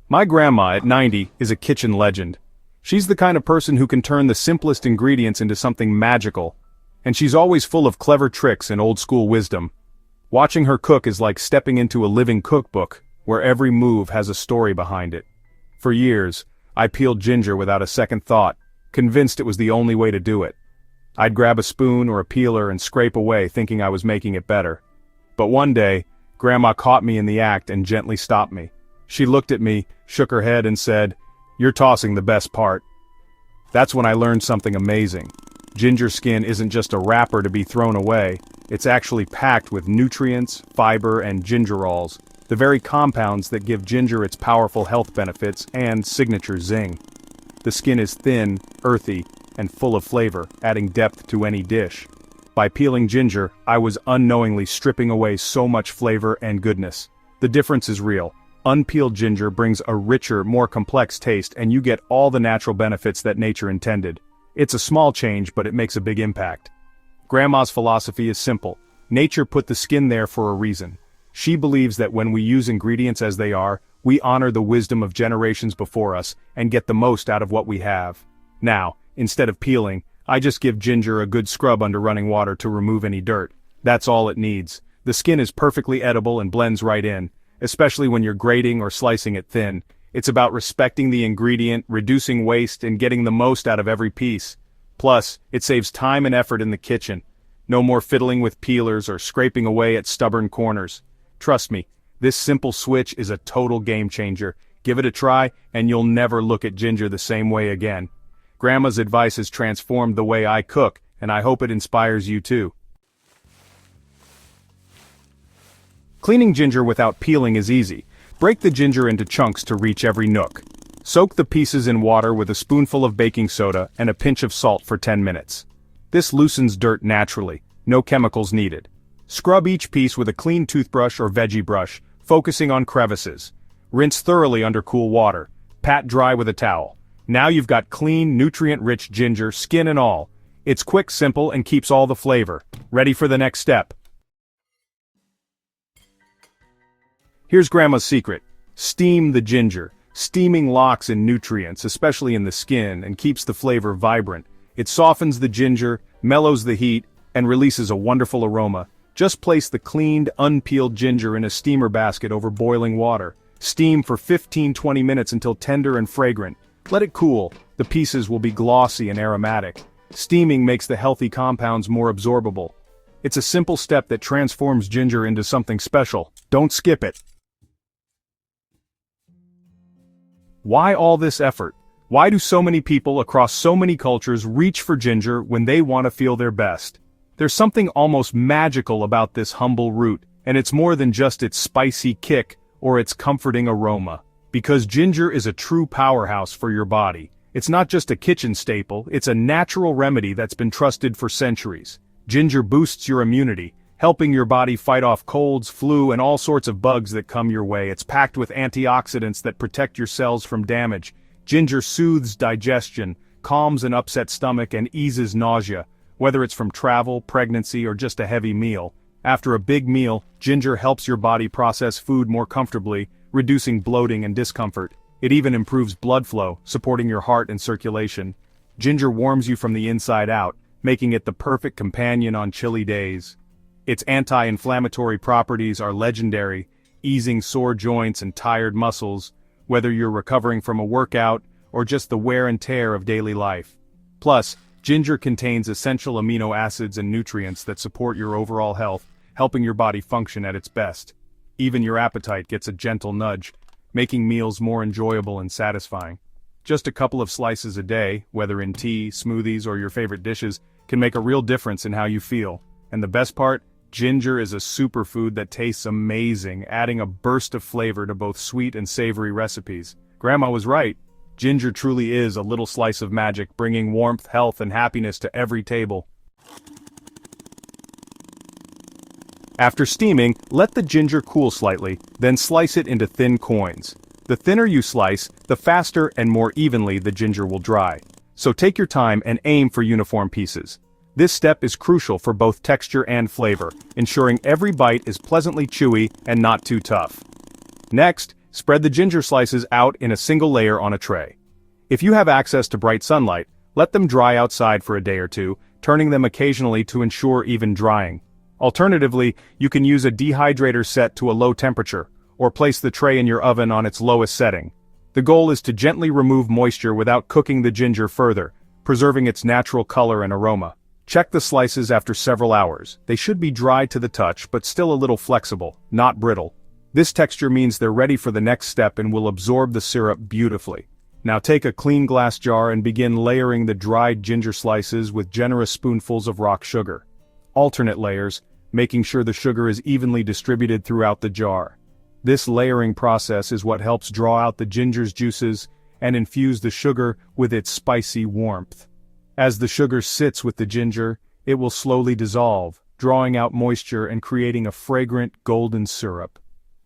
My grandma, at 90, is a kitchen legend. She's the kind of person who can turn the simplest ingredients into something magical. And she's always full of clever tricks and old-school wisdom. Watching her cook is like stepping into a living cookbook, where every move has a story behind it. For years, I peeled ginger without a second thought, convinced it was the only way to do it. I'd grab a spoon or a peeler and scrape away thinking I was making it better. But one day, Grandma caught me in the act and gently stopped me. She looked at me, shook her head and said, "You're tossing the best part." That's when I learned something amazing. Ginger skin isn't just a wrapper to be thrown away, it's actually packed with nutrients, fiber and gingerols, the very compounds that give ginger its powerful health benefits and signature zing. The skin is thin, earthy, and full of flavor, adding depth to any dish. By peeling ginger, I was unknowingly stripping away so much flavor and goodness. The difference is real. Unpeeled ginger brings a richer, more complex taste, and you get all the natural benefits that nature intended. It's a small change, but it makes a big impact. Grandma's philosophy is simple. Nature put the skin there for a reason. She believes that when we use ingredients as they are, we honor the wisdom of generations before us and get the most out of what we have. Now, instead of peeling, I just give ginger a good scrub under running water to remove any dirt. That's all it needs. The skin is perfectly edible and blends right in, especially when you're grating or slicing it thin. It's about respecting the ingredient, reducing waste, and getting the most out of every piece. Plus, it saves time and effort in the kitchen. No more fiddling with peelers or scraping away at stubborn corners. Trust me, this simple switch is a total game changer. Give it a try, and you'll never look at ginger the same way again. Grandma's advice has transformed the way I cook, and I hope it inspires you too. Cleaning ginger without peeling is easy. Break the ginger into chunks to reach every nook. Soak the pieces in water with a spoonful of baking soda and a pinch of salt for 10 minutes. This loosens dirt naturally, no chemicals needed. Scrub each piece with a clean toothbrush or veggie brush, focusing on crevices. Rinse thoroughly under cool water. Pat dry with a towel. Now you've got clean, nutrient-rich ginger, skin and all. It's quick, simple, and keeps all the flavor. Ready for the next step? Here's Grandma's secret. Steam the ginger. Steaming locks in nutrients, especially in the skin, and keeps the flavor vibrant. It softens the ginger, mellows the heat, and releases a wonderful aroma. Just place the cleaned, unpeeled ginger in a steamer basket over boiling water. Steam for 15-20 minutes until tender and fragrant. Let it cool. The pieces will be glossy and aromatic. Steaming makes the healthy compounds more absorbable. It's a simple step that transforms ginger into something special. Don't skip it. Why all this effort? Why do so many people across so many cultures reach for ginger when they want to feel their best? There's something almost magical about this humble root, and it's more than just its spicy kick or its comforting aroma. Because ginger is a true powerhouse for your body. It's not just a kitchen staple, it's a natural remedy that's been trusted for centuries. Ginger boosts your immunity, helping your body fight off colds, flu, and all sorts of bugs that come your way. It's packed with antioxidants that protect your cells from damage. Ginger soothes digestion, calms an upset stomach, and eases nausea, whether it's from travel, pregnancy, or just a heavy meal. After a big meal, ginger helps your body process food more comfortably, reducing bloating and discomfort. It even improves blood flow, supporting your heart and circulation. Ginger warms you from the inside out, making it the perfect companion on chilly days. Its anti-inflammatory properties are legendary, easing sore joints and tired muscles, whether you're recovering from a workout or just the wear and tear of daily life. Plus, ginger contains essential amino acids and nutrients that support your overall health, helping your body function at its best. Even your appetite gets a gentle nudge, making meals more enjoyable and satisfying. Just a couple of slices a day, whether in tea, smoothies, or your favorite dishes, can make a real difference in how you feel. And the best part? Ginger is a superfood that tastes amazing, adding a burst of flavor to both sweet and savory recipes. Grandma was right. Ginger truly is a little slice of magic, bringing warmth, health, and happiness to every table. After steaming, let the ginger cool slightly, then slice it into thin coins. The thinner you slice, the faster and more evenly the ginger will dry. So take your time and aim for uniform pieces. This step is crucial for both texture and flavor, ensuring every bite is pleasantly chewy and not too tough. Next, Spread the ginger slices out in a single layer on a tray. If you have access to bright sunlight, let them dry outside for a day or two, turning them occasionally to ensure even drying. Alternatively, you can use a dehydrator set to a low temperature, or place the tray in your oven on its lowest setting. The goal is to gently remove moisture without cooking the ginger further, preserving its natural color and aroma. Check the slices after several hours. They should be dry to the touch but still a little flexible, not brittle. This texture means they're ready for the next step and will absorb the syrup beautifully. Now take a clean glass jar and begin layering the dried ginger slices with generous spoonfuls of rock sugar. Alternate layers, making sure the sugar is evenly distributed throughout the jar. This layering process is what helps draw out the ginger's juices and infuse the sugar with its spicy warmth. As the sugar sits with the ginger, it will slowly dissolve, drawing out moisture and creating a fragrant golden syrup.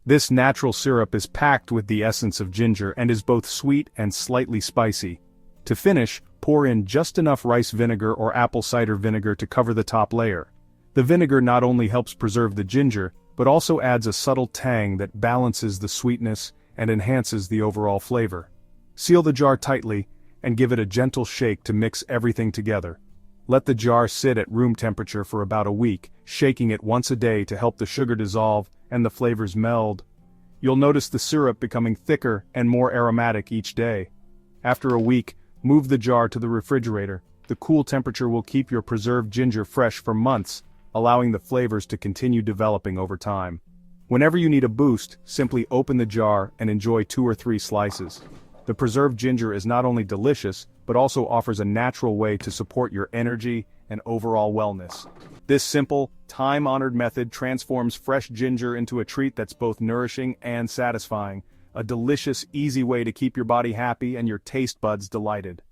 This natural syrup is packed with the essence of ginger and is both sweet and slightly spicy. To finish, pour in just enough rice vinegar or apple cider vinegar to cover the top layer. The vinegar not only helps preserve the ginger, but also adds a subtle tang that balances the sweetness and enhances the overall flavor. Seal the jar tightly and give it a gentle shake to mix everything together. Let the jar sit at room temperature for about a week, shaking it once a day to help the sugar dissolve and the flavors meld. You'll notice the syrup becoming thicker and more aromatic each day. After a week, move the jar to the refrigerator. The cool temperature will keep your preserved ginger fresh for months, allowing the flavors to continue developing over time. Whenever you need a boost, simply open the jar and enjoy 2 or 3 slices. The preserved ginger is not only delicious, but also offers a natural way to support your energy and overall wellness. This simple, time-honored method transforms fresh ginger into a treat that's both nourishing and satisfying, a delicious, easy way to keep your body happy and your taste buds delighted.